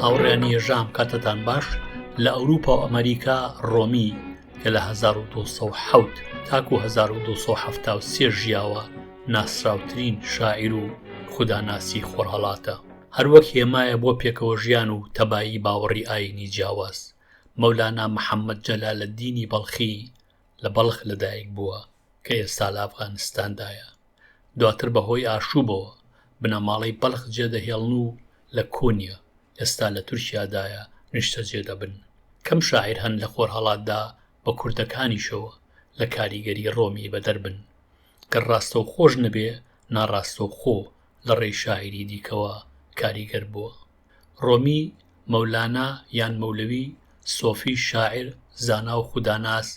ئاوڕێنی ژام کاتتان باش لە ئەوروپا و ئەمریکا ڕۆمی کە لە 1270 تاکو 1273 ژیاوە ناسراوترین شاعیر و خوداناسی خۆرهەڵاتە. هەروەک هێمایە بۆ پێکەوە ژیان و تەبایی باوەڕی ئاینی جیاواز. مەولانا محەممەد جەلالەددینی بەڵخی لە بەڵخ لەدایک بووە کە ئێستا لە ئەفغانستاندایە. دواتر بەهۆی ئاشوبەوە بنەماڵەی بەڵخ جێدەهێڵن و لە کۆنیە ئێستا لە تورکیادایە نیشتە جێدەبن. کەم شاعیر هەن لە خۆرهەڵاتدا بە کوردەکانیشەوە لە کاریگەری ڕۆمی بەدەربن کە ڕاستە و خۆش نەبێ ناڕاستە و خۆ لە ڕێی شاعری دیکەوە کاریگەر بووە. ڕۆمی مەولانا یان مەولەوی سۆفی شاعر زانا و خوداناس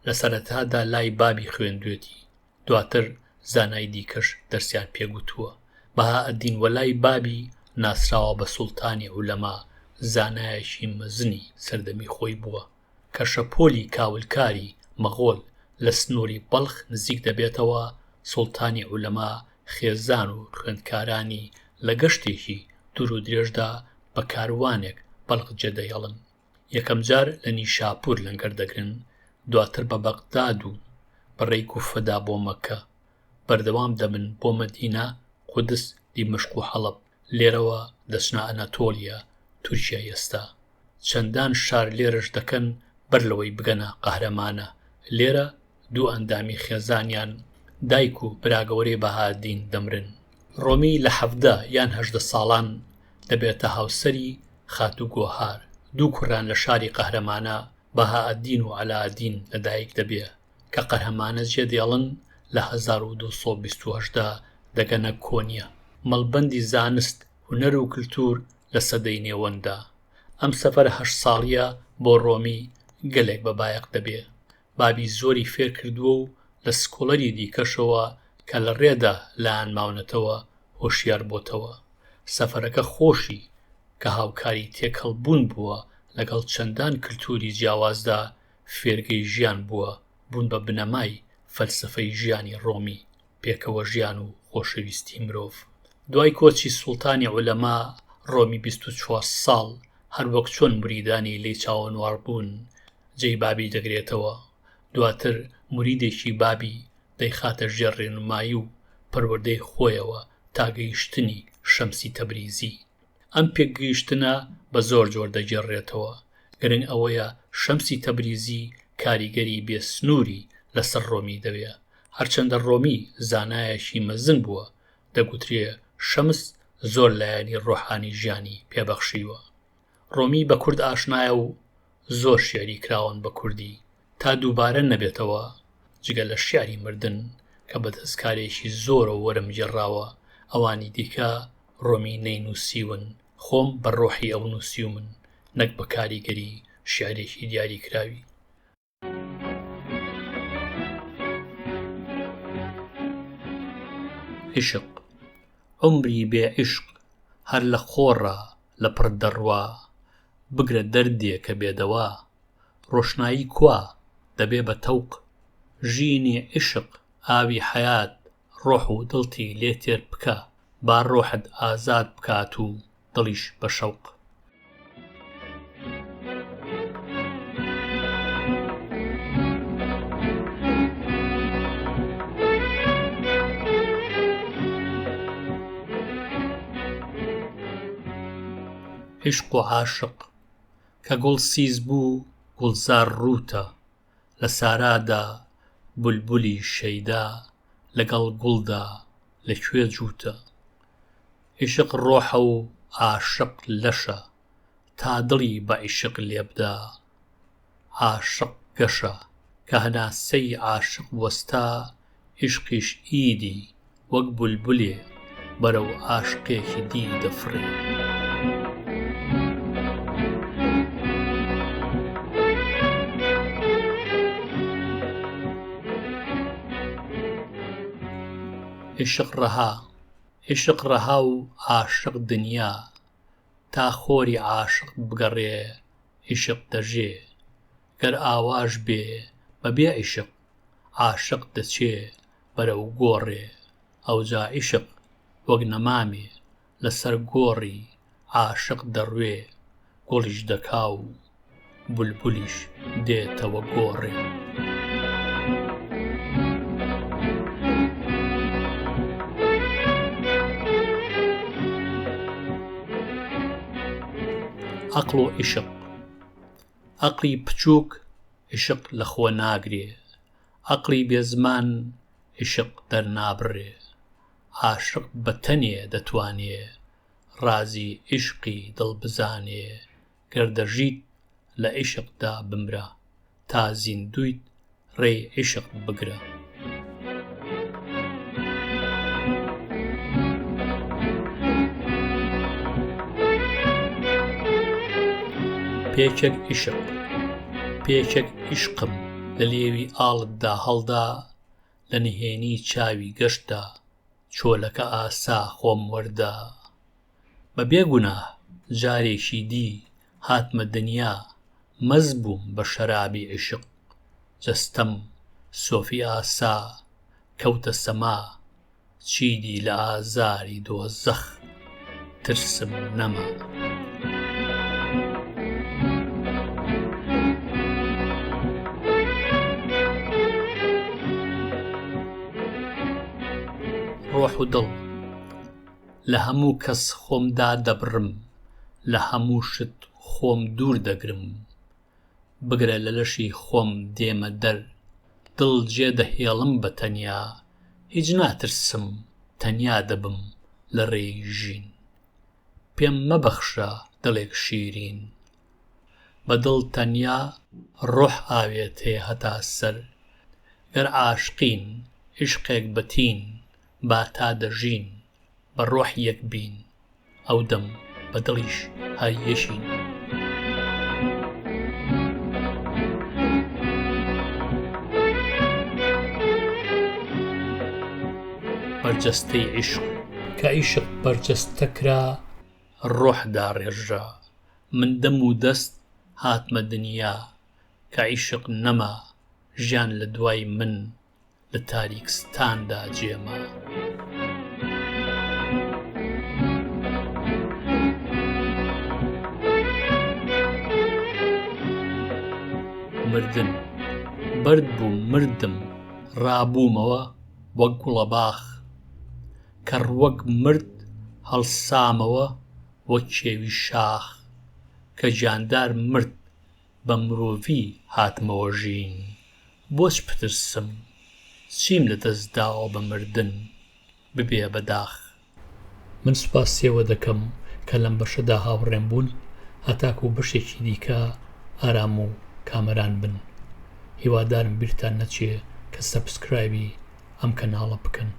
لە سەرەتادا لای بابی خوێندوێتی، دواتر زانای دیکەش دەرسیان پێگوتووە. بەهائەدین وەلای بابی ناسراوە بە سوڵتانی عولەما، زانایەکی مەزنی سەردەمی خۆی بووە کە شەپۆلی کاولکاری مەغۆڵ لە سنووری بەڵخ نزیک دەبێتەوە. سوڵتانی عولەما خێزان و خوێندکارانی لە گەشتێکی دوور و درێژدا بە کاروانێک بەڵخ جێدەهێڵن. یەکەم جار لە نیشاپور لەنگەر دەگرن، دواتر بە بەغداد و بەڕێی کوفەدا بۆ مەکە، بەردەوام دەبن بۆ مەدینە، قودس، دیمەشق و حەڵەب، لێرەوە دەچنە ئەناتۆلیا تورکیا ئێستا. چەندان شار لێرەش دەکەن بەر لەوەی بگەنە قەهرەمانە. لێرە دوو ئەندامی خێزانیان دایک و براگەوەرەی بەهادین دەمرن. ڕۆمی لە 17 یان 18 ساڵان دەبێتە هاوسەری خاتوو گۆهار. دوو کوڕان لە شاری قەهرەمانە بەهائەدین و عەلاءەدین لەدایک دەبێ کە قەهرەمانە جێدێڵن لە 1228 دەگەنە کۆنیە، مەڵبەندی زانست، هونەر و کلتور لە سەدەی نێوەندا. ئەم سەفەر 8 ساڵیە بۆ ڕۆمی گەلێک بەبایەق دەبێ. بابی زۆری فێر کردووە و لە سکۆڵەری دیکەشەوە کە لە ڕێدا لایەن ماونەتەوە هۆشیار بۆتەوە. سەفەرەکە خۆشی کە هاوکاری تێکەڵبوون بووە لەگەڵ چەندان کلتوری جیاوازدا فێرگەی ژیان بووە، بوون بە بنەمای فەلسفەی ژیانی ڕۆمی، پێکەوە ژیان و خۆشەویستی مرۆڤ. دوای کۆچی سوڵتانی عولەما ڕۆمی 24 ساڵ هەروەک چۆن مریدانی لێی چاوەنوار بوون جێی بابی دەگرێتەوە. دواتر مریدێکی بابی دەیخاتە ژێر ڕێنمایی و پەروەردەی خۆیەوە تا گەیشتنی شەمسی تەبریزی. ئەم پێگەیشتنە بە زۆر جۆر دەگێڕێتەوە. گرنگ ئەوەیە شەمسی تەبریزی کاریگەری بێسنووری لەسەر ڕۆمی دەوێ. هەرچەندە ڕۆمی زانایەکی مەزن بووە، دەگوترێ شەمس زۆر لایەنی ڕۆحانی ژیانی پێبەخشیوە. ڕۆمی بە کورد ئاشنایە و زۆر شێعری کراون بە کوردی تا دووبارە نەبێتەوە جگە لە شیعری مردن کە بە دەستکارێکی زۆرە وەرم گێڕاوە. ئەوانی دیکە ڕۆمی نەینووسیون، خۆم بە ڕۆحی ئەو نووسی من، نەک بە کاریگەری شیعرێکی دیاری کراوی. عشق عمری بێ عشق هەر لە خۆڕە لە پڕ دەڕوا، بگرە دەردێ کە بێدەوا، ڕۆشنایی کوا دەبێ بە تەوق، ژینی عشق ئاوی حەیات، ڕۆح و دڵتی لێ تێر بکە، با ڕۆحت ئازاد بکات و دڵیش بە شەوق. عشق و عاشق کە گوڵ سیز بوو گوڵزار ڕووتە، لە سارادا بولبولی شەیدا، لەگەڵ گوڵدا لەکوێ جووتە. عشق ڕۆحە و عاشق لەشە، تا دڵی بە عیشق لێبدا، عاشق گەشە کە هەناسەی عاشق وەستا، عشقیش ئیدی وەک بولبولێ بەرەو عاشقێکی دی دەفڕێ. عشق ڕەها و عاشق دنیا، تا خۆری عاشق بگەڕێ عشق دەژێ، گەر ئاواژ بێ بەبێ عشق، عاشق دەچێ بەرەو گۆڕێ. ئەوجا عشق وەک نەمامێ لەسەر گۆڕی عاشق دەڕوێ، گۆڵیش دەکا و بولبولیش دێتەوە گۆڕێ. عەقڵ و عیشق. عەقڵی بچووک عیشق لەخۆ ناگرێ، عەقڵی بێزمان عیشق دەرنابڕێ. عاشق بە تەنێ دەتوانێ ڕازی عیشقی دڵ بزانێ. گەر دەژیت لە عیشقدا بمرە، تا زیندوویت ڕێی عیشق بگرە. پێچێک عیشق. پێچێک عیشقم لە لێوی ئاڵتدا هەڵدا، لە نهێنی چاوی گەشتدا چۆلەکە ئاسا خۆم وەردا. بە بێگوناه جارێکی دی هاتمە دنیا، مەست بووم بە شەرابی عیشق. جەستەم سۆفی ئاسا کەوتە سەما، چیدی لە ئازاری دۆزەخ ترسم نەما. ڕۆح و دڵ. لە هەموو کەس خۆمدا دەبڕم، لە هەموو شت خۆم دوور دەگرم. بگرە لە لەشی خۆم دێمە دەر، دڵ جێ دەهێڵم بە تەنیا. هیچ ناترسم تەنیا دەبم لە ڕێی ژین. پێم مەبەخشە دڵێک شیرین، بە دڵ تەنیا ڕۆح ئاوێت هەیە هەتا سەر. گەر عاشقین عیشقێک بەتین، با تا دەژین بە ڕۆح یەک بین. ئەو دەم بە دڵیش هەر یەشین. بەرجەستەی عیشق. کە عیشق بەرجەستە کرا، ڕۆحدا ڕێژرا. من دەم و دەست هاتمە دنیا، کە عیشق نەما ژیان لە دوای من لە تاریکستاندا جێما. مردن. بەرد بوو مردم ڕابوومەوە وەک گوڵە باخ، کەڕ وەک مرد هەڵسامەوە وەک کێوی شاخ. کە جاندار مرد بە مرۆڤی هاتمەوە ژین، بۆچ پترسم چیم لە دەستداوە بە مردن ببێ بەداخ. من سوپاسیەوە دەکەم کە لەم بەشەدا هاوڕێم بوون، هەتاکو بەشێکی دیکە ئارام و کامەران بن. هیوادارم بیرتان نەچێ کە سەبسکرایبی ئەم کەناڵە بکەن.